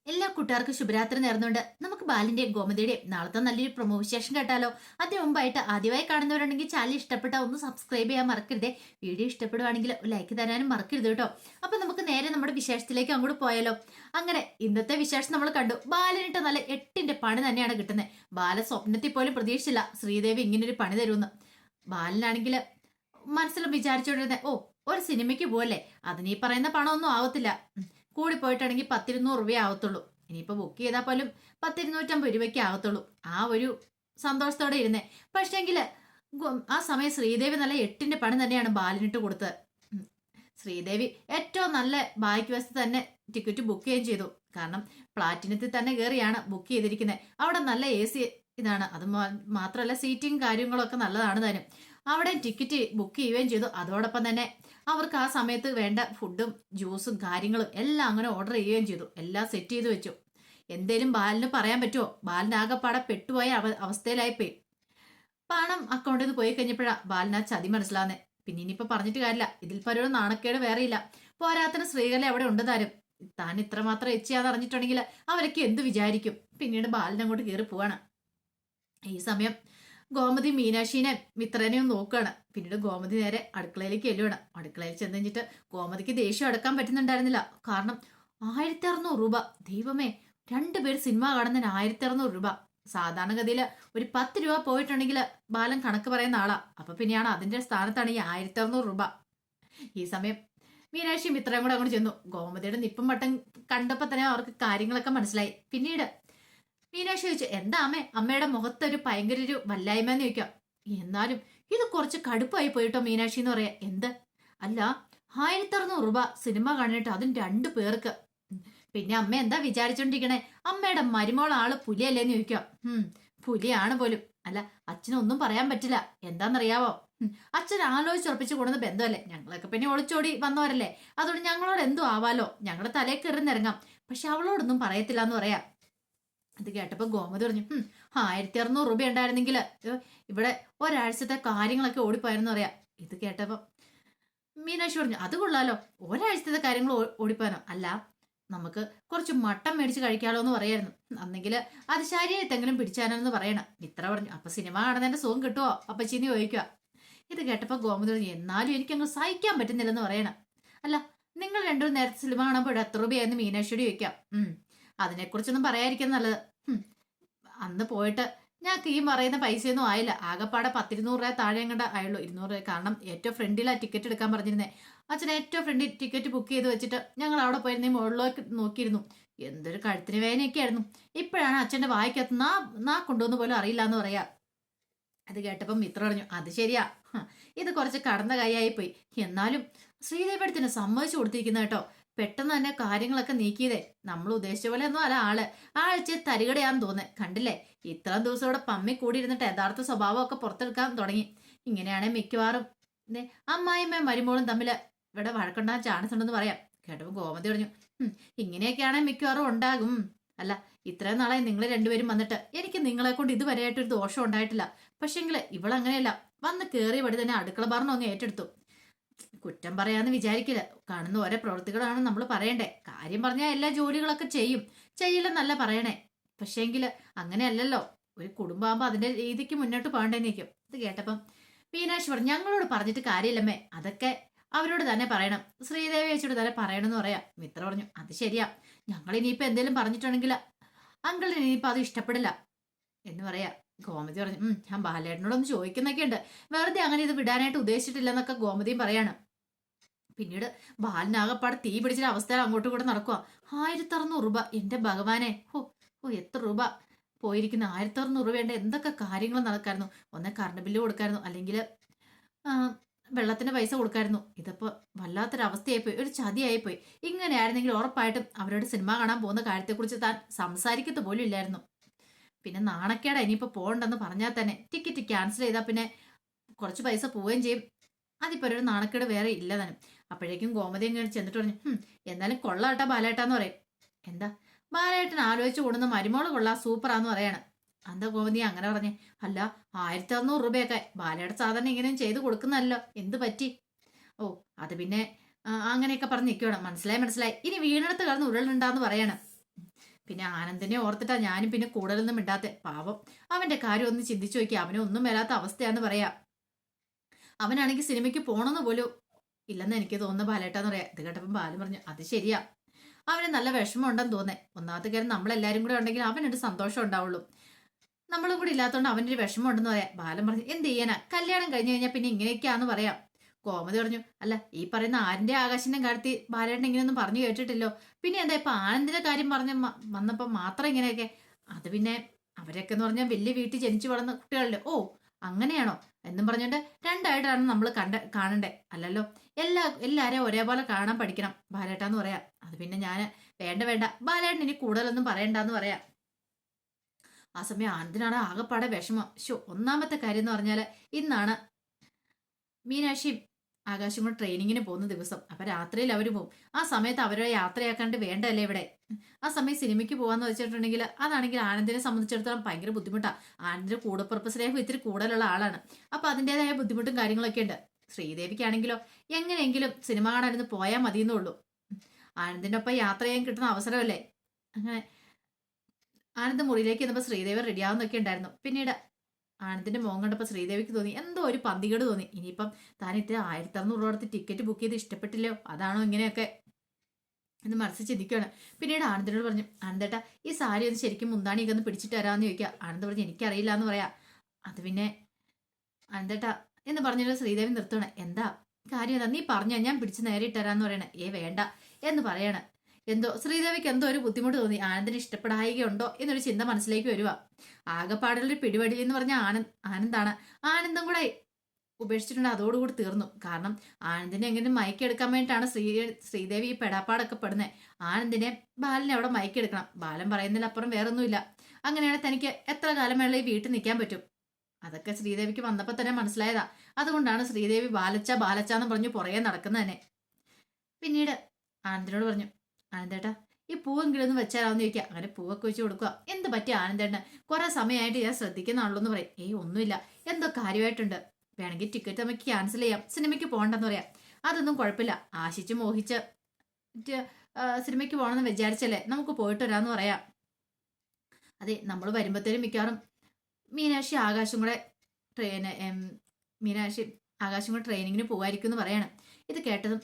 എല്ലാ കൂട്ടുകാർക്കും ശുഭരാത്രി നേർന്നുകൊണ്ട് നമുക്ക് ബാലിന്റെയും ഗോമതിയുടെയും നാളത്തെ നല്ലൊരു പ്രൊമോ വിശേഷം കേട്ടാലോ. അതിന് മുമ്പായിട്ട് ആദ്യമായി കാണുന്നവരുണ്ടെങ്കിൽ ചാനൽ ഇഷ്ടപ്പെട്ട ഒന്ന് സബ്സ്ക്രൈബ് ചെയ്യാൻ മറക്കരുതേ. വീഡിയോ ഇഷ്ടപ്പെടുവാണെങ്കിൽ ലൈക്ക് തരാനും മറക്കരുത് കേട്ടോ. അപ്പൊ നമുക്ക് നേരെ നമ്മുടെ വിശേഷത്തിലേക്ക് അങ്ങോട്ട് പോയാലോ. അങ്ങനെ ഇന്നത്തെ വിശേഷം നമ്മൾ കണ്ടു. ബാലനിട്ട് നല്ല 8ന്റെ പണി തന്നെയാണ് കിട്ടുന്നത്. ബാല സ്വപ്നത്തിൽ പോലും പ്രതീക്ഷിച്ചില്ല ശ്രീദേവി ഇങ്ങനൊരു പണി തരുമെന്ന്. ബാലനാണെങ്കിൽ മനസ്സിൽ വിചാരിച്ചോണ്ടിരുന്നേ, ഓ ഒരു സിനിമയ്ക്ക് പോവല്ലേ, അതിന് ഈ പറയുന്ന പണമൊന്നും ആവത്തില്ല, കൂടി പോയിട്ടാണെങ്കിൽ 10-200 രൂപയെ ആവത്തുള്ളൂ. ഇനിയിപ്പോ ബുക്ക് ചെയ്താൽ പോലും 10-250 രൂപയ്ക്ക് ആവത്തുള്ളൂ. ആ ഒരു സന്തോഷത്തോടെ ഇരുന്നേ. പക്ഷേങ്കില് ആ സമയം ശ്രീദേവി നല്ല 8ന്റെ പണി തന്നെയാണ് ബാലിനിട്ട് കൊടുത്തത്. ശ്രീദേവി ഏറ്റവും നല്ല ബായ്ക്ക് വശത്ത് തന്നെ ടിക്കറ്റ് ബുക്ക് ചെയ്യുകയും ചെയ്തു. കാരണം പ്ലാറ്റിനത്തിൽ തന്നെ കയറിയാണ് ബുക്ക് ചെയ്തിരിക്കുന്നത്. അവിടെ നല്ല AC ഇതാണ്. അത് മാത്രമല്ല സീറ്റിംഗ് കാര്യങ്ങളൊക്കെ നല്ലതാണ് താനും. അവിടെ ടിക്കറ്റ് ബുക്ക് ചെയ്യുകയും ചെയ്തു. അതോടൊപ്പം തന്നെ അവർക്ക് ആ സമയത്ത് വേണ്ട ഫുഡും ജ്യൂസും കാര്യങ്ങളും എല്ലാം അങ്ങനെ ഓർഡർ ചെയ്യുകയും ചെയ്തു. എല്ലാം സെറ്റ് ചെയ്ത് വെച്ചു. എന്തേലും ബാലിന് പറയാൻ പറ്റുമോ? ബാലിന് ആകെപ്പാടെ പെട്ടുപോയ അവസ്ഥയിലായിപ്പോയി. പണം അക്കൗണ്ടിൽ നിന്ന് പോയി കഴിഞ്ഞപ്പോഴാ ബാലിന് ആ ചതി മനസ്സിലാവുന്നേ. പിന്നെ ഇനിയിപ്പോ പറഞ്ഞിട്ട് കാര്യമില്ല, ഇതിൽ പലരും നാണക്കേട് വേറെയില്ല. പോരാത്തിന് സ്ത്രീകളെ അവിടെ ഉണ്ട് താനും. താൻ ഇത്രമാത്രം എച്ചിയാന്ന് അറിഞ്ഞിട്ടുണ്ടെങ്കിൽ അവരൊക്കെ എന്ത് വിചാരിക്കും. പിന്നീട് ബാലിനെ അങ്ങോട്ട് കയറി പോവാണ്. ഈ സമയം ഗോമതി മീനാക്ഷിനെ മിത്രനെയും നോക്കുകയാണ്. പിന്നീട് ഗോമതി നേരെ അടുക്കളയിലേക്ക് ചെല്ലുകയാണ്. അടുക്കളയിൽ ചെന്ന് കഴിഞ്ഞിട്ട് ഗോമതിക്ക് ദേഷ്യം അടക്കാൻ പറ്റുന്നുണ്ടായിരുന്നില്ല. കാരണം 1600 രൂപ, ദൈവമേ, 2 പേര് സിനിമ കാണുന്നതിന് 1600 രൂപ. സാധാരണഗതിയിൽ ഒരു 10 രൂപ പോയിട്ടുണ്ടെങ്കിൽ ബാലൻ കണക്ക് പറയുന്ന ആളാ. അപ്പൊ പിന്നെയാണ് അതിന്റെ സ്ഥാനത്താണ് ഈ 1600 രൂപ. ഈ സമയം മീനാക്ഷി മിത്രയും കൂടെ അങ്ങോട്ട് ചെന്നു. ഗോമതിയുടെ നിപ്പും വട്ടം കണ്ടപ്പോ തന്നെ അവർക്ക് കാര്യങ്ങളൊക്കെ മനസ്സിലായി. പിന്നീട് മീനാക്ഷി ചോദിച്ചു, എന്താ അമ്മയുടെ മുഖത്തൊരു ഭയങ്കര ഒരു വല്ലായ്മന്ന് ചോദിക്കാം. എന്നാലും ഇത് കുറച്ച് കടുപ്പായി പോയിട്ടോ മീനാക്ഷി എന്ന് പറയാ. എന്ത്? അല്ല, 1600 രൂപ സിനിമ കാണിട്ട്, അതും 2 പേർക്ക്. പിന്നെ അമ്മ എന്താ വിചാരിച്ചോണ്ടിരിക്കണേ? അമ്മയുടെ മരുമോൾ ആള് പുലിയല്ലേന്ന് ചോദിക്കാം. പുലിയാണ് പോലും. അല്ല, അച്ഛനൊന്നും പറയാൻ പറ്റില്ല. എന്താന്നറിയാവോ, അച്ഛൻ ആലോചിച്ചുറപ്പിച്ച് കൊണ്ടുവന്ന ബന്ധമല്ലേ. ഞങ്ങളൊക്കെ പിന്നെ ഒളിച്ചോടി വന്നവരല്ലേ. അതുകൊണ്ട് ഞങ്ങളോട് എന്തോ ആവാലോ, ഞങ്ങളുടെ തലയിൽ കയറിന്നിറങ്ങാം. പക്ഷെ അവളോടൊന്നും പറയത്തില്ല എന്ന് പറയാം. ഇത് കേട്ടപ്പോ ഗോമതി പറഞ്ഞു, 1600 രൂപ ഉണ്ടായിരുന്നെങ്കിൽ ഇവിടെ ഒരാഴ്ചത്തെ കാര്യങ്ങളൊക്കെ ഓടിപ്പോയെന്ന് പറയാം. ഇത് കേട്ടപ്പോ മീനാക്ഷി പറഞ്ഞു, അത് കൊള്ളാലോ, ഒരാഴ്ചത്തെ കാര്യങ്ങൾ ഓടിപ്പോയാനോ? അല്ല, നമുക്ക് കുറച്ച് മട്ടൻ മേടിച്ച് കഴിക്കാലോ എന്ന് പറയായിരുന്നു. അന്നെങ്കിൽ അത് ശരിയായിട്ടെങ്കിലും പിടിച്ചാനെന്ന് പറയണം. ഇത്ര പറഞ്ഞു. അപ്പൊ സിനിമ കാണുന്നതിന്റെ സുഖം കിട്ടുമോ അപ്പച്ചീന്ന് ചോദിക്കുക. ഇത് കേട്ടപ്പോ ഗോമതി പറഞ്ഞു, എന്നാലും എനിക്കങ്ങ് സഹിക്കാൻ പറ്റുന്നില്ലെന്ന് പറയണം. അല്ല, നിങ്ങൾ രണ്ടും നേരത്തെ സിനിമ കാണുമ്പോൾ എത്ര രൂപയായിരുന്നു മീനാക്ഷിയോട് ചോദിക്കാം. അതിനെക്കുറിച്ചൊന്നും പറയാതിരിക്കാൻ നല്ലത്. അന്ന് പോയിട്ട് ഞങ്ങൾക്ക് ഈ പറയുന്ന പൈസയൊന്നും ആയില്ല. ആകെപ്പാടെ 10-200 രൂപ താഴെ കണ്ട ആയുള്ളൂ. 200 രൂപ. കാരണം ഏറ്റവും ഫ്രണ്ടിലാണ് ടിക്കറ്റ് എടുക്കാൻ പറഞ്ഞിരുന്നേ. അച്ഛൻ ഏറ്റവും ഫ്രണ്ടിൽ ടിക്കറ്റ് ബുക്ക് ചെയ്ത് വെച്ചിട്ട് ഞങ്ങൾ അവിടെ പോയിരുന്നേ മുകളിലേക്ക് നോക്കിയിരുന്നു. എന്തൊരു കഴുത്തിന് വേദനയൊക്കെ ആയിരുന്നു. ഇപ്പോഴാണ് അച്ഛന്റെ വായിക്കകത്ത് നാ കൊണ്ടുവന്ന് പോലും അറിയില്ല എന്ന് പറയാ. അത് കേട്ടപ്പം മിത്ര പറഞ്ഞു, അത് ശരിയാ, ഇത് കുറച്ച് കടന്ന കൈയായി പോയി. എന്നാലും ശ്രീദേവി അടുത്തിന് സമ്മതിച്ചു കൊടുത്തിരിക്കുന്ന കേട്ടോ. പെട്ടെന്ന് തന്നെ കാര്യങ്ങളൊക്കെ നീക്കിയതേ. നമ്മൾ ഉദ്ദേശിച്ച പോലെ ഒന്നും അല്ല ആള്. ആഴ്ച തരികടയാന്ന് തോന്നേ. കണ്ടില്ലേ, ഇത്രയും ദിവസം ഇവിടെ പമ്മി കൂടി ഇരുന്നിട്ട് യഥാർത്ഥ സ്വഭാവമൊക്കെ പുറത്തെടുക്കാൻ തുടങ്ങി. ഇങ്ങനെയാണെങ്കിൽ മിക്കവാറും അമ്മായിമ്മയും മരുമോളും തമ്മിൽ ഇവിടെ വഴക്കുണ്ടാകാൻ ചാൻസ് ഉണ്ടെന്ന് പറയാം. കേട്ടപ്പോൾ ഗോമതി പറഞ്ഞു, ഇങ്ങനെയൊക്കെയാണെങ്കിൽ മിക്കവാറും ഉണ്ടാകും. അല്ല, ഇത്രയും നാളെ നിങ്ങൾ രണ്ടുപേരും വന്നിട്ട് എനിക്ക് നിങ്ങളെ കൊണ്ട് ഇതുവരെയായിട്ടൊരു ദോഷം ഉണ്ടായിട്ടില്ല. പക്ഷെങ്കില് ഇവളങ്ങനെയല്ല, വന്ന് കയറി വടി തന്നെ അടുക്കള ഭരണം അങ്ങ് ഏറ്റെടുത്തു. കുറ്റം പറയാന്ന് വിചാരിക്കില്ല. കാണുന്ന ഓരോ പ്രവൃത്തികളാണ് നമ്മൾ പറയണ്ടേ. കാര്യം പറഞ്ഞാൽ എല്ലാ ജോലികളൊക്കെ ചെയ്യില്ലെന്നല്ല പറയണേ. പക്ഷേങ്കില് അങ്ങനെയല്ലല്ലോ. ഒരു കുടുംബമാകുമ്പോ അതിന്റെ രീതിക്ക് മുന്നോട്ട് പോകണ്ടേന്ന് നിൽക്കും. ഇത് കേട്ടപ്പം മീനാക്ഷി പറഞ്ഞു, ഞങ്ങളോട് പറഞ്ഞിട്ട് കാര്യമില്ലമ്മേ, അതൊക്കെ അവരോട് തന്നെ പറയണം. ശ്രീദേവി ചേച്ചിയോട് തന്നെ പറയണമെന്ന് പറയാം. മിത്ര പറഞ്ഞു, അത് ശരിയാ, ഞങ്ങൾ ഇനിയിപ്പോ എന്തെങ്കിലും പറഞ്ഞിട്ടുണ്ടെങ്കിൽ അങ്കിളിന് ഇനിയിപ്പോ അത് ഇഷ്ടപ്പെടില്ല എന്ന് പറയാ. ഗോമതി പറഞ്ഞു, ഞാൻ ബാലേട്ടനോടൊന്ന് ചോദിക്കുന്നൊക്കെ ഉണ്ട്. വെറുതെ അങ്ങനെ ഇത് വിടാനായിട്ട് ഉദ്ദേശിച്ചിട്ടില്ലെന്നൊക്കെ ഗോമതിയും പറയാണ്. പിന്നീട് ബാലനാകപ്പാട് തീ പിടിച്ച അവസ്ഥയിൽ അങ്ങോട്ടും കൂടെ നടക്കുക. 1600 രൂപ, എന്റെ ഭഗവാനെ, എത്ര രൂപ പോയിരിക്കുന്നു. 1600 രൂപയുടെ എന്തൊക്കെ കാര്യങ്ങൾ നടക്കായിരുന്നു. ഒന്നേ കറണ്ട് ബില്ല് കൊടുക്കായിരുന്നു, അല്ലെങ്കിൽ വെള്ളത്തിന്റെ പൈസ കൊടുക്കായിരുന്നു. ഇതിപ്പോ വല്ലാത്തൊരവസ്ഥയായിപ്പോയി, ഒരു ചതിയായിപ്പോയി. ഇങ്ങനെയായിരുന്നെങ്കിൽ ഉറപ്പായിട്ടും അവരോട് സിനിമ കാണാൻ പോകുന്ന കാര്യത്തെക്കുറിച്ച് താൻ സംസാരിക്കത്ത് പോലും ഇല്ലായിരുന്നു. പിന്നെ നാണക്കേടാ ഇനിയിപ്പോ പോകണ്ടെന്ന് പറഞ്ഞാൽ തന്നെ. ടിക്കറ്റ് ക്യാൻസൽ ചെയ്താൽ പിന്നെ കുറച്ച് പൈസ പോവുകയും ചെയ്യും. അതിപ്പോ ഒരു നാണക്കേട് വേറെ ഇല്ല താനും. അപ്പോഴേക്കും ഗോമതി ഇങ്ങനെ ചെന്നിട്ട് പറഞ്ഞു, എന്നാലും കൊള്ളാട്ടാ ബാലേട്ടാന്ന് പറയും. എന്താ ബാലേട്ടൻ ആലോചിച്ച് കൂടുന്ന മരുമോള് കൊള്ളാം, സൂപ്പറാന്ന് പറയാണ്. എന്താ ഗോമതി അങ്ങനെ പറഞ്ഞേ? അല്ല, 1600 രൂപയൊക്കെ ബാലേട്ട സാധാരണ ഇങ്ങനെയും ചെയ്ത് കൊടുക്കുന്നല്ലോ, എന്ത് പറ്റി? ഓ, അത് പിന്നെ അങ്ങനെയൊക്കെ പറഞ്ഞ് നിൽക്കണം. മനസ്സിലായി. ഇനി വീണെടുത്ത് കിടന്ന് ഉരുളുണ്ടാന്ന് പറയാണ്. പിന്നെ ആനന്ദിനെ ഓർത്തിട്ടാ ഞാനും പിന്നെ കൂടുതലൊന്നും മിണ്ടാത്തെ. പാവം അവന്റെ കാര്യം ഒന്ന് ചിന്തിച്ചു നോക്കി, അവനെ ഒന്നും വരാത്ത അവസ്ഥയാന്ന് പറയാ. അവനാണെങ്കിൽ സിനിമയ്ക്ക് പോണെന്ന് പോലും ഇല്ലെന്ന് എനിക്ക് തോന്നുന്നു ബാലേട്ടാന്ന് പറയാം. ഇത് കേട്ടപ്പം ബാലൻ പറഞ്ഞു, അത് ശരിയാ, അവന് നല്ല വിഷമം ഉണ്ടെന്ന് തോന്നേ. ഒന്നാമത്തെ കാര്യം നമ്മളെല്ലാരും കൂടെ ഉണ്ടെങ്കിൽ അവനൊരു സന്തോഷം ഉണ്ടാവുള്ളൂ. നമ്മളും കൂടി ഇല്ലാത്തതുകൊണ്ട് അവനൊരു വിഷമം ഉണ്ടെന്ന് പറയാം. ബാലൻ പറഞ്ഞു, എന്ത് ചെയ്യാനാ, കല്യാണം കഴിഞ്ഞു കഴിഞ്ഞാൽ പിന്നെ ഇങ്ങനെയൊക്കെയാന്ന് പറയാം. കോമതി പറഞ്ഞു, അല്ല ഈ പറയുന്ന ആരിന്റെ ആകാശിന്റെ കാര്യത്തിൽ ബാലേട്ടൻ ഇങ്ങനെയൊന്നും പറഞ്ഞു കേട്ടിട്ടില്ലോ. പിന്നെ എന്താ ഇപ്പൊ ആനന്ദിന്റെ കാര്യം പറഞ്ഞ വന്നപ്പോ മാത്രം ഇങ്ങനെയൊക്കെ? അത് പിന്നെ അവരൊക്കെ എന്ന് പറഞ്ഞാൽ വലിയ വീട്ടിൽ ജനിച്ചു വളർന്ന കുട്ടികളല്ലേ. ഓ അങ്ങനെയാണോ എന്നും പറഞ്ഞുകൊണ്ട് രണ്ടായിട്ടാണ് നമ്മൾ കാണണ്ടേ, അല്ലല്ലോ. എല്ലാരെയും ഒരേപോലെ കാണാൻ പഠിക്കണം ബാലേട്ടാന്ന് പറയാം. അത് പിന്നെ ഞാൻ വേണ്ട വേണ്ട ബാലേട്ടൻ ഇനി കൂടുതലൊന്നും പറയണ്ടെന്ന് പറയാം. ആ സമയം ആനന്ദിനാണ് ആകെപ്പാടെ വിഷമം. ഒന്നാമത്തെ കാര്യം എന്ന് പറഞ്ഞാല് ഇന്നാണ് മീനാക്ഷി ആകാശം കൂടെ ട്രെയിനിങ്ങിന് പോകുന്ന ദിവസം. അപ്പൊ രാത്രിയിൽ അവര് പോകും. ആ സമയത്ത് അവരെ യാത്രയാക്കാണ്ട് വേണ്ടല്ലേ ഇവിടെ. ആ സമയം സിനിമയ്ക്ക് പോവാന്ന് വെച്ചിട്ടുണ്ടെങ്കിൽ അതാണെങ്കിൽ ആനന്ദിനെ സംബന്ധിച്ചിടത്തോളം ഭയങ്കര ബുദ്ധിമുട്ടാണ്. ആനന്ദിന്റെ കൂടപ്പുറപ്പ് സ്നേഹം ഇത്തിരി കൂടുതലുള്ള ആളാണ്. അപ്പൊ അതിൻ്റെതായ ബുദ്ധിമുട്ടും കാര്യങ്ങളൊക്കെ ഉണ്ട്. ശ്രീദേവിക്കാണെങ്കിലോ എങ്ങനെയെങ്കിലും സിനിമ കാണാനിരുന്ന് പോയാൽ മതിയെന്നുള്ളൂ. ആനന്ദിന്റെ ഒപ്പം യാത്ര ചെയ്യാൻ കിട്ടുന്ന അവസരമല്ലേ. അങ്ങനെ ആനന്ദ് മുറിയിലേക്ക് ചെന്നപ്പോൾ ശ്രീദേവി റെഡിയാവുന്നൊക്കെ ഉണ്ടായിരുന്നു. പിന്നീട് ആനന്ദിന്റെ മോൻ കണ്ടപ്പോൾ ശ്രീദേവിക്ക് തോന്നി എന്തോ ഒരു പന്തികേട് തോന്നി. ഇനിയിപ്പം താൻ ഇത്ര 1600 രൂപ കൊടുത്ത് ടിക്കറ്റ് ബുക്ക് ചെയ്ത് ഇഷ്ടപ്പെട്ടില്ലോ, അതാണോ ഇങ്ങനെയൊക്കെ എന്ന് മനസ്സിൽ ചിന്തിക്കുകയാണ്. പിന്നീട് ആനന്ദിനോട് പറഞ്ഞു, ആനന്ദേട്ടാ ഈ സാരി ഒന്ന് ശരിക്കും മുന്താണിയൊക്കെ ഒന്ന് പിടിച്ചിട്ട് തരാമെന്ന് ചോദിക്കുക. ആനന്ദ് പറഞ്ഞു, എനിക്കറിയില്ല എന്ന് പറയാ. അത് പിന്നെ ആനന്ദേട്ടാ എന്ന് പറഞ്ഞിട്ട് ശ്രീദേവി നിർത്തണം. എന്താ കാര്യം എന്താ, നീ പറഞ്ഞ ഞാൻ പിടിച്ച് നേരെ ഇട്ടരാന്ന് പറയണേ. വേണ്ട എന്ന് പറയണേ. എന്തോ ശ്രീദേവിക്ക് എന്തോ ഒരു ബുദ്ധിമുട്ട് തോന്നി. ആനന്ദിന് ഇഷ്ടപ്പെടായികയുണ്ടോ എന്നൊരു ചിന്ത മനസ്സിലേക്ക് വരുക. ആകെപ്പാടുള്ളൊരു പിടിപടി എന്ന് പറഞ്ഞ ആനന്ദാണ്. ആനന്ദം കൂടെ ഉപേക്ഷിച്ചിട്ടുണ്ട്, അതോടുകൂടി തീർന്നു. കാരണം ആനന്ദിനെ എങ്ങനെ മയക്കെടുക്കാൻ വേണ്ടിയിട്ടാണ് ശ്രീദേവി ഈ പെടാപ്പാടൊക്കെ പെടുന്നത്. ആനന്ദിനെ ബാലനെ അവിടെ മയക്കെടുക്കണം. ബാലൻ പറയുന്നതിലപ്പുറം വേറൊന്നുമില്ല. അങ്ങനെയാണെങ്കിൽ തനിക്ക് എത്ര കാലം വേണം ഈ വീട്ടിൽ നിൽക്കാൻ പറ്റും. അതൊക്കെ ശ്രീദേവിക്ക് വന്നപ്പോൾ തന്നെ മനസ്സിലായതാ. അതുകൊണ്ടാണ് ശ്രീദേവി ബാലച്ചാന്ന് പറഞ്ഞു പുറകെ നടക്കുന്നത് തന്നെ. പിന്നീട് ആനന്ദിനോട് പറഞ്ഞു, ആനന്ദേട്ടാ ഈ പൂവെങ്കിലും ഒന്ന് വെച്ചാലാന്ന് ചോദിക്കുക. അങ്ങനെ പൂവൊക്കെ വെച്ച് കൊടുക്കുക. എന്ത് പറ്റിയ ആനന്ദേട്ടന്, കുറെ സമയമായിട്ട് ഞാൻ ശ്രദ്ധിക്കുന്നാണല്ലോ എന്ന് പറയും. ഒന്നുമില്ല, എന്തോ കാര്യമായിട്ടുണ്ട്, വേണമെങ്കിൽ ടിക്കറ്റ് നമുക്ക് ക്യാൻസൽ ചെയ്യാം, സിനിമയ്ക്ക് പോകണ്ടെന്ന് പറയാം. അതൊന്നും കുഴപ്പമില്ല, ആശിച്ച് മോഹിച്ച് സിനിമയ്ക്ക് പോകണമെന്ന് വിചാരിച്ചല്ലേ, നമുക്ക് പോയിട്ട് വരാമെന്ന് പറയാം. അതെ, നമ്മൾ വരുമ്പോഴത്തേനും മിക്കവാറും മീനാക്ഷി ആകാശം കൂടെ ട്രെയിനിങ്ങിന് പോകായിരിക്കും എന്ന് പറയണം. ഇത് കേട്ടതും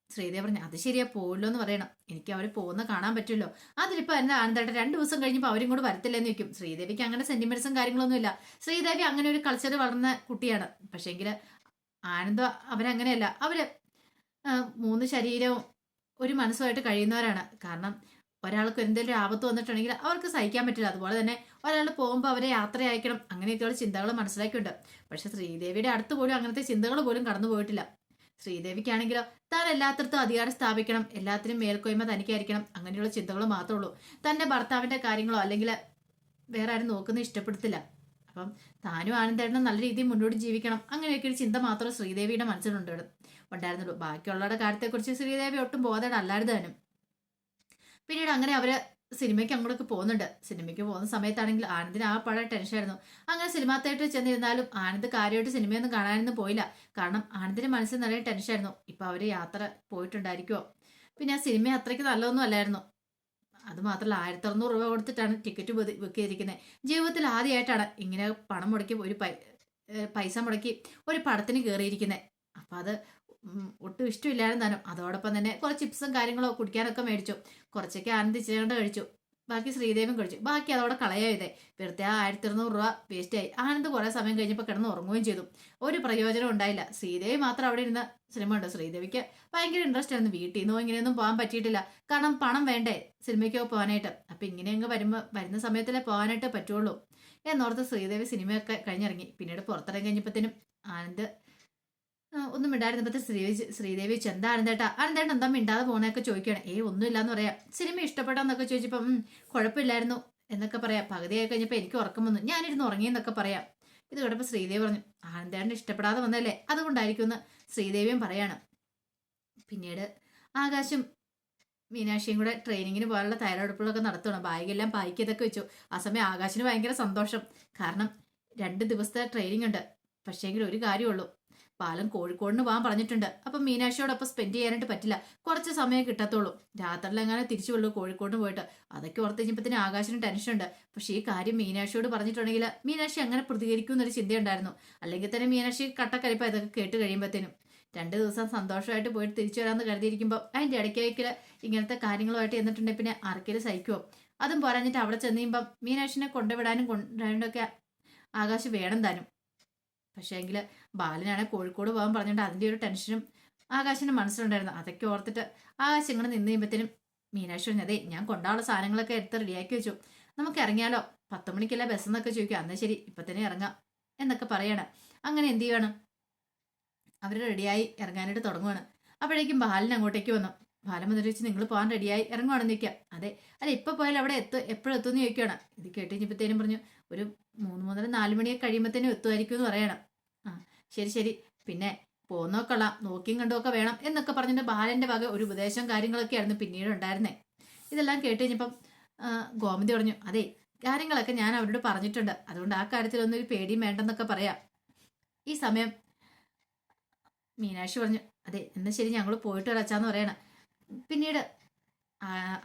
ശ്രീദേവി പറഞ്ഞു, അത് ശരിയാ പോവല്ലോ എന്ന് പറയണം. എനിക്ക് അവർ പോകുന്ന കാണാൻ പറ്റുമല്ലോ. അതിലിപ്പോ എന്താ ആനന്ദേട്ടൻ 2 ദിവസം കഴിഞ്ഞപ്പോൾ അവരും കൂടെ വരത്തില്ലെന്ന് വെക്കും. ശ്രീദേവിക്ക് അങ്ങനെ സെന്റിമെന്റ്സും കാര്യങ്ങളൊന്നും ഇല്ല. ശ്രീദേവി അങ്ങനെ ഒരു കൾച്ചർ വളർന്ന കുട്ടിയാണ്. പക്ഷേങ്കിൽ ആനന്ദ അവരങ്ങനെയല്ല. അവര് 3 ശരീരവും ഒരു മനസ്സുമായിട്ട് കഴിയുന്നവരാണ്. കാരണം ഒരാൾക്ക് എന്തെങ്കിലും ഒരു ആപത്ത് വന്നിട്ടുണ്ടെങ്കിൽ അവർക്ക് സഹിക്കാൻ പറ്റില്ല. അതുപോലെ തന്നെ ഒരാൾ പോകുമ്പോൾ അവരെ യാത്ര അയക്കണം, അങ്ങനെയൊക്കെയുള്ള ചിന്തകൾ മനസ്സിലാക്കിയിട്ടുണ്ട്. പക്ഷെ ശ്രീദേവിയുടെ അടുത്ത് പോലും അങ്ങനത്തെ ചിന്തകൾ പോലും കടന്നു പോയിട്ടില്ല. ശ്രീദേവിക്കാണെങ്കിലോ താൻ എല്ലാത്തിടത്തും അധികാരം സ്ഥാപിക്കണം, എല്ലാത്തിനും മേൽക്കോയ്മ തനിക്കായിരിക്കണം, അങ്ങനെയുള്ള ചിന്തകൾ മാത്രമേ ഉള്ളൂ. തന്റെ ഭർത്താവിന്റെ കാര്യങ്ങളോ അല്ലെങ്കിൽ വേറെ ആരും നോക്കുന്ന ഇഷ്ടപ്പെടുത്തില്ല. അപ്പം താനും ആനന്ദേട്ടനും നല്ല രീതിയിൽ മുന്നോട്ട് ജീവിക്കണം, അങ്ങനെയൊക്കെ ഒരു ചിന്ത മാത്രമേ ശ്രീദേവിയുടെ മനസ്സിലുണ്ടായിരുന്നുള്ളൂ. ബാക്കിയുള്ളവരുടെ കാര്യത്തെക്കുറിച്ച് ശ്രീദേവി ഒട്ടും ബോധമല്ലായിരുന്നു താനും. പിന്നീട് അങ്ങനെ അവര് സിനിമയ്ക്ക് അങ്ങോട്ടൊക്കെ പോകുന്നുണ്ട്. സിനിമയ്ക്ക് പോകുന്ന സമയത്താണെങ്കിൽ ആനന്ദിന് ആ പഴയ ടെൻഷനായിരുന്നു. അങ്ങനെ സിനിമാ തിയേറ്ററിൽ ചെന്നിരുന്നാലും ആനന്ദ് കാര്യമായിട്ട് സിനിമയൊന്നും കാണാനൊന്നും പോയില്ല. കാരണം ആനന്ദിന്റെ മനസ്സിൽ നിറയെ ടെൻഷനായിരുന്നു. ഇപ്പൊ അവര് യാത്ര പോയിട്ടുണ്ടായിരിക്കുമോ, പിന്നെ ആ സിനിമ അത്രയ്ക്ക് നല്ലതൊന്നും അല്ലായിരുന്നു. അത് മാത്രമല്ല 1600 രൂപ കൊടുത്തിട്ടാണ് ടിക്കറ്റ് ബുക്ക് ചെയ്തിരിക്കുന്നത്. ജീവിതത്തിൽ ആദ്യമായിട്ടാണ് ഇങ്ങനെ പണം മുടക്കി പൈസ മുടക്കി ഒരു പടത്തിന് കയറിയിരിക്കുന്നത്. അപ്പൊ അത് ഒട്ടും ഇഷ്ടമില്ലായിരുന്നു താനും. അതോടൊപ്പം തന്നെ കുറച്ച് ചിപ്സും കാര്യങ്ങളോ കുടിക്കാനൊക്കെ മേടിച്ചു. കുറച്ചൊക്കെ ആനന്ദിച്ചുകൊണ്ട് കഴിച്ചു. ബാക്കി ശ്രീദേവിയും കഴിച്ചു. ബാക്കി അതോടെ കളയാതെ വെറുതെ 1600 രൂപ വേസ്റ്റായി. ആനന്ദ് കുറെ സമയം കഴിഞ്ഞപ്പോൾ കിടന്ന് ഉറങ്ങുകയും ചെയ്തു. ഒരു പ്രയോജനം ഉണ്ടായില്ല. ശ്രീദേവി മാത്രം അവിടെ ഇരുന്ന സിനിമ ഉണ്ട്. ശ്രീദേവിക്ക് ഭയങ്കര ഇൻട്രസ്റ്റ് ആയിരുന്നു. വീട്ടിൽ നിന്നോ ഇങ്ങനെയൊന്നും പോകാൻ പറ്റിയിട്ടില്ല. കാരണം പണം വേണ്ടേ സിനിമയ്ക്കോ പോകാനായിട്ട്. അപ്പൊ ഇങ്ങനെയങ്ങ് വരുന്ന സമയത്തല്ലേ പോകാനായിട്ട് പറ്റുള്ളൂ എന്നോർത്ത് ശ്രീദേവി സിനിമയൊക്കെ കഴിഞ്ഞിറങ്ങി. പിന്നീട് പുറത്തിറങ്ങി കഴിഞ്ഞപ്പോഴത്തേനും ആനന്ദ് ഒന്നും മിണ്ടായിരുന്നപ്പോ ശ്രീദേവി എന്താ ആനന്ദേട്ടൻ എന്താ മിണ്ടാതെ പോണൊക്കെ ചോദിക്കുകയാണ്. ഒന്നുമില്ലാന്ന് പറയാം. സിനിമ ഇഷ്ടപ്പെടാന്നൊക്കെ ചോദിച്ചപ്പം കുഴപ്പമില്ലായിരുന്നു എന്നൊക്കെ പറയാം. പകുതിയായി കഴിഞ്ഞപ്പോൾ എനിക്ക് ഉറക്കം വന്നു, ഞാനിരുന്ന് ഉറങ്ങിയെന്നൊക്കെ പറയാം. ഇത് കേട്ടപ്പോൾ ശ്രീദേവി പറഞ്ഞു, ആനന്ദേട്ടൻ ഇഷ്ടപ്പെടാതെ വന്നല്ലേ, അതുകൊണ്ടായിരിക്കും എന്ന് ശ്രീദേവിയും പറയാണ്. പിന്നീട് ആകാശും മീനാക്ഷിയും കൂടെ ട്രെയിനിങ്ങിന് പോകാനുള്ള തയ്യാറെടുപ്പുകളൊക്കെ നടത്തണം. ബാഗെല്ലാം പാക്ക് ചെയ്തൊക്കെ വെച്ചു. ആ സമയം ആകാശിന് ഭയങ്കര സന്തോഷം. കാരണം 2 ദിവസത്തെ ട്രെയിനിങ് ഉണ്ട്. പക്ഷേങ്കിൽ ഒരു കാര്യമുള്ളൂ, ബാലൻ കോഴിക്കോടിന് പോകാൻ പറഞ്ഞിട്ടുണ്ട്. അപ്പം മീനാക്ഷിയോടൊപ്പം സ്പെൻഡ് ചെയ്യാനായിട്ട് പറ്റില്ല, കുറച്ച് സമയം കിട്ടത്തുള്ളൂ. രാത്രിയിൽ എങ്ങനെ തിരിച്ചു വിടുള്ളൂ കോഴിക്കോടിന് പോയിട്ട്. അതൊക്കെ ഓർത്ത് കഴിഞ്ഞപ്പത്തിന് ആകാശിന് ടെൻഷനുണ്ട്. പക്ഷേ ഈ കാര്യം മീനാക്ഷിയോട് പറഞ്ഞിട്ടുണ്ടെങ്കിൽ മീനാക്ഷി അങ്ങനെ പ്രതികരിക്കും എന്നൊരു ചിന്തയുണ്ടായിരുന്നു. അല്ലെങ്കിൽ തന്നെ മീനാക്ഷി കട്ടക്കരിപ്പ ഇതൊക്കെ കേട്ട് കഴിയുമ്പോഴത്തേനും 2 ദിവസം സന്തോഷമായിട്ട് പോയിട്ട് തിരിച്ചു വരാമെന്ന് കരുതിയിരിക്കുമ്പോൾ അതിൻ്റെ ഇടയ്ക്കേക്കിൽ ഇങ്ങനത്തെ കാര്യങ്ങളുമായിട്ട് എന്നിട്ടുണ്ടെങ്കിൽ പിന്നെ ആർക്കെങ്കിലും സഹിക്കുമോ? അതും പോരാഞ്ഞിട്ട് അവിടെ ചെന്ന് കഴിയുമ്പം മീനാക്ഷിനെ കൊണ്ടുവിടാനും കൊണ്ടുവരാനൊക്കെ ആകാശ് വേണം താനും. പക്ഷേ എങ്കിൽ ബാലനാണ് കോഴിക്കോട് പോകാൻ പറഞ്ഞിട്ട് അതിൻ്റെ ഒരു ടെൻഷനും ആകാശിൻ്റെ മനസ്സിലുണ്ടായിരുന്നു. അതൊക്കെ ഓർത്തിട്ട് ആകാശ് ഇങ്ങനെ നിന്ന് കഴിയുമ്പോഴത്തേനും മീനാക്ഷി പറഞ്ഞു, അതെ ഞാൻ കൊണ്ടാനുള്ള സാധനങ്ങളൊക്കെ എടുത്ത് റെഡിയാക്കി വെച്ചു, നമുക്ക് ഇറങ്ങിയാലോ, 10 മണിക്കല്ല ബസ് എന്നൊക്കെ ചോദിക്കുക. അന്ന് ശരി ഇപ്പം തന്നെ ഇറങ്ങാം എന്നൊക്കെ പറയണം. അങ്ങനെ എന്ത് ചെയ്യണം, അവർ റെഡിയായി ഇറങ്ങാനായിട്ട് തുടങ്ങുവാണ്. അപ്പോഴേക്കും ബാലൻ അങ്ങോട്ടേക്ക് വന്നു. ബാലൻ വന്നിട്ട് വെച്ച് നിങ്ങൾ പോകാൻ റെഡിയായി ഇറങ്ങുവാണെന്ന് നിൽക്കാം. അതെ അല്ല ഇപ്പം പോയാലും അവിടെ എപ്പോഴും എത്തുമെന്ന് ചോദിക്കുകയാണ്. ഇത് കേട്ട് കഴിഞ്ഞപ്പോഴത്തേനും പറഞ്ഞു ഒരു 3 മുതൽ 4 മണിയൊക്കെ കഴിയുമ്പോഴത്തേനും എത്തുമായിരിക്കും എന്ന് പറയണം. ആ ശരി ശരി, പിന്നെ പോന്നോക്കൊള്ളാം, നോക്കിയും കണ്ടുമൊക്കെ വേണം എന്നൊക്കെ പറഞ്ഞിട്ട് ബാലന്റെ വക ഒരു ഉപദേശം കാര്യങ്ങളൊക്കെ ആയിരുന്നു പിന്നീട് ഉണ്ടായിരുന്നേ. ഇതെല്ലാം കേട്ട് കഴിഞ്ഞപ്പം ഗോമതി പറഞ്ഞു, അതെ കാര്യങ്ങളൊക്കെ ഞാൻ അവരോട് പറഞ്ഞിട്ടുണ്ട്, അതുകൊണ്ട് ആ കാര്യത്തിലൊന്നും ഒരു പേടിയും വേണ്ടെന്നൊക്കെ പറയാം. ഈ സമയം മീനാക്ഷി പറഞ്ഞു, അതെ എന്നാൽ ശരി ഞങ്ങൾ പോയിട്ട് വരച്ചാന്ന് പറയണം. പിന്നീട്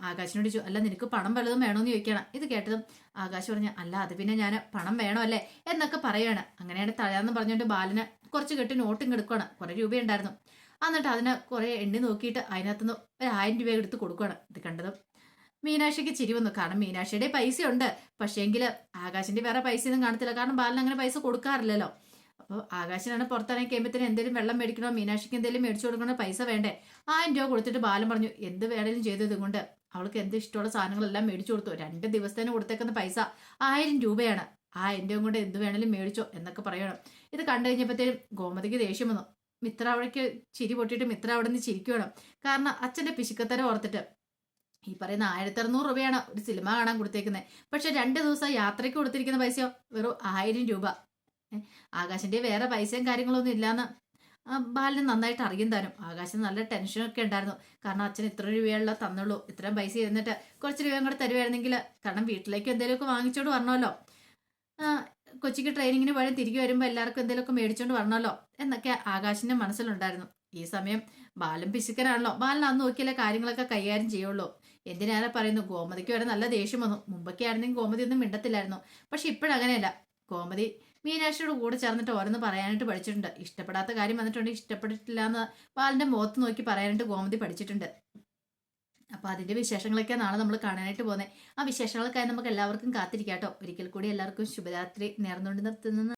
ആകാശിനോട് ചോദിച്ചു, അല്ല നിനക്ക് പണം വല്ലതും വേണമെന്ന് ചോദിക്കണം. ഇത് കേട്ടതും ആകാശ് പറഞ്ഞു, അല്ല അത് പിന്നെ ഞാൻ പണം വേണോ അല്ലേ എന്നൊക്കെ പറയുകയാണ്. അങ്ങനെയാണ് തഴയാന്ന് പറഞ്ഞുകൊണ്ട് ബാലന് കുറച്ച് കെട്ടി നോട്ടും കിടക്കുകയാണ്. കുറേ രൂപയുണ്ടായിരുന്നു. എന്നിട്ട് അതിനെ കുറേ എണ്ണി നോക്കിയിട്ട് അതിനകത്തുനിന്ന് 1000 രൂപ എടുത്ത് കൊടുക്കുകയാണ്. ഇത് കണ്ടതും മീനാക്ഷിക്ക് ചിരി വന്നു. കാരണം മീനാക്ഷിയുടെ പൈസ ഉണ്ട്, പക്ഷേങ്കിൽ ആകാശിന്റെ വേറെ പൈസയൊന്നും കാണത്തില്ല. കാരണം ബാലൻ അങ്ങനെ പൈസ കൊടുക്കാറില്ലല്ലോ. അപ്പോൾ ആകാശനാണ് പുറത്തിറങ്ങി കഴിയുമ്പോഴത്തേനും എന്തെങ്കിലും വെള്ളം മേടിക്കണോ, മീനാക്ഷിക്ക് എന്തെങ്കിലും മേടിച്ചു കൊടുക്കണോ, പൈസ വേണ്ടേ. 1000 രൂപ കൊടുത്തിട്ട് ബാലൻ പറഞ്ഞു, എന്ത് വേണേലും ചെയ്തത് കൊണ്ട് അവൾക്ക് എന്ത് ഇഷ്ടമുള്ള സാധനങ്ങളെല്ലാം മേടിച്ചു കൊടുത്തു. 2 ദിവസത്തേന് കൊടുത്തേക്കുന്ന പൈസ 1000 രൂപയാണ്. 1000 രൂപ കൊണ്ട് എന്ത് വേണേലും മേടിച്ചോ എന്നൊക്കെ പറയണം. ഇത് കണ്ടു കഴിഞ്ഞപ്പോഴത്തേനും ഗോമതിക്ക് ദേഷ്യം വന്നു. മിത്ര അവിടേക്ക് ചിരി പൊട്ടിയിട്ട് മിത്ര അവിടെ നിന്ന് ചിരിക്കണം. കാരണം അച്ഛന്റെ പിശുക്കത്തരം ഓർത്തിട്ട് ഈ പറയുന്ന 1600 രൂപയാണ് ഒരു സിനിമ കാണാൻ കൊടുത്തേക്കുന്നത്. പക്ഷെ 2 ദിവസം യാത്രയ്ക്ക് കൊടുത്തിരിക്കുന്ന പൈസയോ വെറും 1000 രൂപ. ആകാശിന്റെ വേറെ പൈസയും കാര്യങ്ങളൊന്നും ഇല്ലാന്ന് ബാലിന് നന്നായിട്ട് അറിയും താനും. ആകാശം നല്ല ടെൻഷനൊക്കെ ഉണ്ടായിരുന്നു. കാരണം അച്ഛൻ ഇത്ര രൂപയുള്ള തന്നുള്ളൂ, ഇത്രയും പൈസ ഇരുന്നിട്ട് കുറച്ച് രൂപയും കൂടെ തരുമായിരുന്നെങ്കിൽ, കാരണം വീട്ടിലേക്ക് എന്തെങ്കിലുമൊക്കെ വാങ്ങിച്ചോണ്ട് വരണമല്ലോ, കൊച്ചിക്ക് ട്രെയിനിങ്ങിന് പോയാൽ തിരികെ വരുമ്പോൾ എല്ലാവർക്കും എന്തെങ്കിലുമൊക്കെ മേടിച്ചോണ്ട് വരണമല്ലോ എന്നൊക്കെ ആകാശിന്റെ മനസ്സിലുണ്ടായിരുന്നു. ഈ സമയം ബാലൻ പിശുക്കനാണല്ലോ, ബാലൻ അന്ന് നോക്കിയാലേ കാര്യങ്ങളൊക്കെ കൈകാര്യം ചെയ്യുള്ളൂ. എന്തിനാരെ പറയുന്നു, ഗോമതിക്ക് വരെ നല്ല ദേഷ്യം വന്നു. മുമ്പൊക്കെ ആയിരുന്നെങ്കിൽ ഗോമതി ഒന്നും മിണ്ടത്തില്ലായിരുന്നു. പക്ഷെ ഇപ്പോഴങ്ങനെയല്ല. ഗോമതി മീനാക്ഷിയോട് കൂടെ ചേർന്നിട്ട് ഓരോന്ന് പറയാനായിട്ട് പഠിച്ചിട്ടുണ്ട്. ഇഷ്ടപ്പെടാത്ത കാര്യം വന്നിട്ടുണ്ടെങ്കിൽ ഇഷ്ടപ്പെട്ടിട്ടില്ല എന്ന് ബാലന്റെ മുഖത്ത് നോക്കി പറയാനായിട്ട് ഗോമതി പഠിച്ചിട്ടുണ്ട്. അപ്പൊ അതിന്റെ വിശേഷങ്ങളൊക്കെ നാളെ നമ്മൾ കാണാനായിട്ട് പോകുന്നത്. ആ വിശേഷങ്ങൾക്കായി നമുക്ക് എല്ലാവർക്കും കാത്തിരിക്കാട്ടോ. ഒരിക്കൽ കൂടി എല്ലാവർക്കും ശുഭരാത്രി നേർന്നുകൊണ്ട് നിർത്തുന്നു.